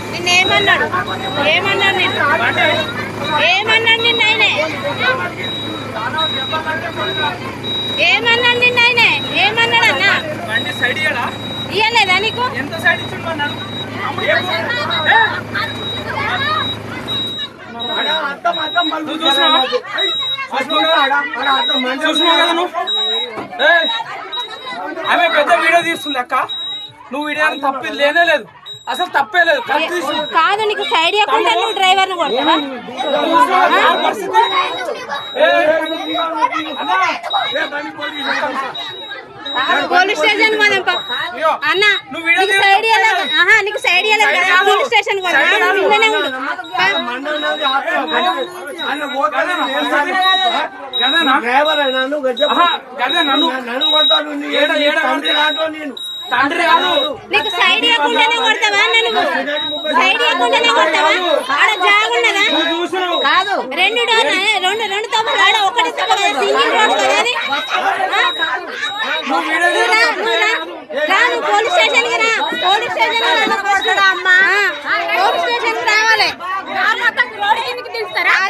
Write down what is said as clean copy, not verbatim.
నిన్నేమన్నాడు ఏమన్నాడు నిన్న ఆయనే ఏమన్నాడు నిన్న ఆయనే ఏమన్నాడు అన్న ఇయ్యలేదా నీకు ఆమె పెద్ద వీడియో తీస్తుంది అక్క నువ్వు వీడియో తప్పి లేనే లేదు అసలు తప్పే లేదు కాదు నీకు సైడ్ ఇవ్వకుండా నువ్వు డ్రైవర్ ను కొడతావా పోలీస్ స్టేషన్ పోదాం అన్న నీకు సైడ్ ఇవ్వలేదు నీకు సైడ్ ఇవ్వలేదు కదా పోలీస్ స్టేషన్ తండ్రి కాదు నీకు సైడ్ ఇవ్వకుండానే కొడతావా నువ్వు సైడ్ ఇవ్వకుండానే కొడతావా ఆడ జాగున్నదా కాదు రెండు తప్పులు ఆడ ఒకటి తప్పు కదా సింగిల్ రోడ్ కదా అది నువ్వు పోలీస్ స్టేషన్ కి రా పోలీస్ స్టేషన్ పోలీస్ స్టేషన్ రావాలి